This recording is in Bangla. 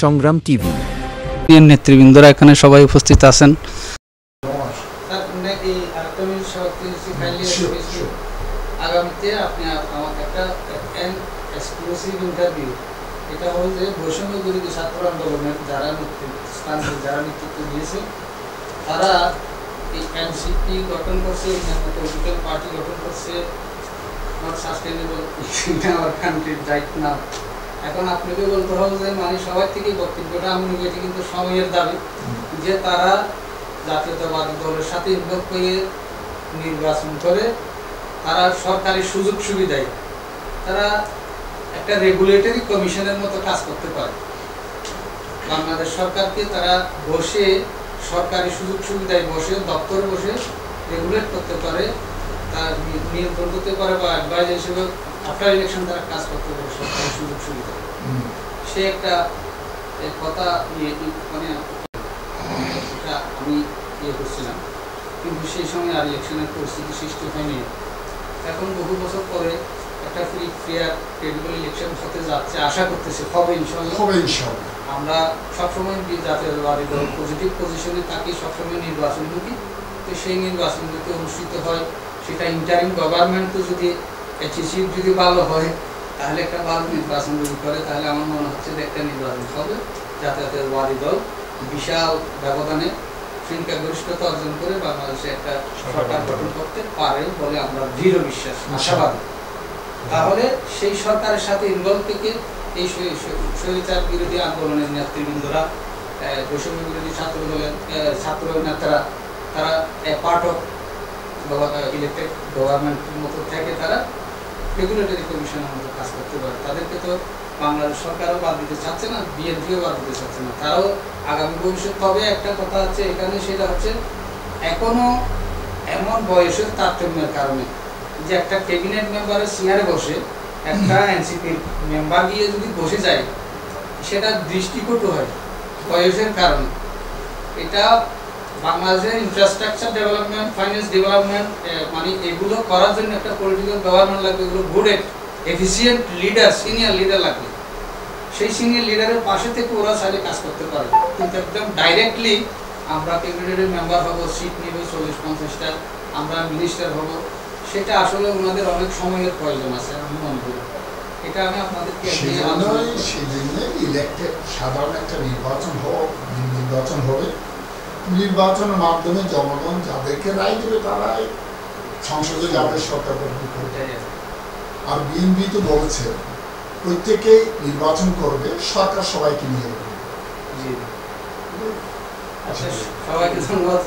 সংগ্রাম টিভি। নেতৃবৃন্দরা এখানে সবাই উপস্থিত আছেন। আগামীতে আপনি আমাকে একটা এক্সক্লুসিভ ইন্টারভিউ, এটা হল যে বৈষম্য বিরোধী ছাত্র আন্দোলনের যারা নেতৃত্ব দিয়েছে তারা এই এনসিপি গঠন করছে, পলিটিক্যাল পার্টি গঠন করছে, নট সাস্টেনেবল ইন আওয়ার কান্ট্রির রাইট নাও। এখন আপনাকে বলতে হবে যে মানে সবার থেকে বক্তব্যটা আমি এটি কিন্তু সময়ের দাবি যে তারা জাতীয়তাবাদী দলের সাথে ইনভলভ করে নির্বাচন করে তারা সরকারি সুযোগ সুবিধায় তারা একটা রেগুলেটরি কমিশনের মতো কাজ করতে পারে। বাংলাদেশ সরকারকে তারা বসে সরকারি সুযোগ সুবিধায় বসে দপ্তরে বসে রেগুলেট করতে পারে, তার নিয়ন্ত্রণ করতে পারে বা অ্যাডভাইজার হিসেবে আফটার ইলেকশন তারা কাজ করতে পারে সরকারি সুযোগ সুবিধা। সে একটা কথা মানে আমি করছিলাম, কিন্তু সেই সময় আর ইলেকশনের পরিস্থিতি সৃষ্টি হয়নি। এখন বহু বছর পরে একটা ফ্রি ফেয়ার ক্রেডিবল ইলেকশন হতে যাচ্ছে, আশা করতেছে হবে ইনশাআল্লাহ। আমরা সবসময় জাতীয়তাবাদী দল পজিটিভ পজিশনে থাকি, সবসময় নির্বাচনমুখী। তো সেই নির্বাচনমুখী অনুষ্ঠিত হয়, সেটা ইন্টারিম গভর্নমেন্ট যদি অ্যাচিভ যদি ভালো হয় তাহলে একটা ভালো নির্বাচন যদি করে তাহলে আমার মনে হচ্ছে যে একটা নির্বাচন হবে, জাতীয়তাবাদী দল বিশাল ব্যবধানে সংখ্যাগরিষ্ঠতা অর্জন করে বাংলাদেশে একটা সরকার গঠন করতে পারে বলে আমরা দৃঢ় বিশ্বাস আশাবাদী। তাহলে সেই সরকারের সাথে ইনভলভ থেকে এই স্বৈরাচার বিরোধী আন্দোলনের নেতৃবৃন্দরা, বৈষম্য বিরোধী ছাত্র নেতারা, তারা পার্ট অফ ইলেক্টেড গভর্নমেন্টের মতো থেকে তারা রেগুলেটরি কমিশনের মতো কাজ করতে পারে। তাদেরকে তো বাংলাদেশ সরকারও বাদ দিতে চাচ্ছে না, বিএনপিও বাদ দিতে চাচ্ছে না, তারাও আগামী ভবিষ্যৎ। তবে একটা কথা আছে এখানে, সেটা হচ্ছে এখনো এমন বয়সের তারতম্যের কারণে যে একটা ক্যাবিনেট মেম্বারের চেয়ারে বসে একটা এনসিপির মেম্বার গিয়ে যদি বসে যায় সেটা দৃষ্টিকটু হয় বয়সের কারণে। এটা বাংলাদেশের ইনফ্রাস্ট্রাকচার ডেভেলপমেন্ট, ফাইন্যান্স ডেভেলপমেন্ট মানে এগুলো করার জন্য একটা পলিটিক্যাল গভর্নমেন্ট লাগবে, এগুলো good efficient leader, senior leader লাগবে। সেই সিনিয়র লিডারের পাশে থেকে ওরা চাইলে কাজ করতে পারে, কিন্তু একদম ডাইরেক্টলি আমরা ক্যাবিনেটের মেম্বার হব, সিট নিব 40-50টা, আমরা মিনিস্টার হব, সেটা আসলে ওনাদের অনেক সময়ের প্রয়োজন আছে আমি মনে করি। এটা আমি আপনাদেরকে সাধারণ একটা নির্বাচন হবে, নির্বাচনের মাধ্যমে জনগণ যাদেরকে রায় দেবে তারাই সংসদে যাবে, সরকার গঠন করবে। আর বিএনপি তো বলছে প্রত্যেকেই নির্বাচন করবে, সরকার সবাইকে নিয়ে যাবে। সবাইকে ধন্যবাদ।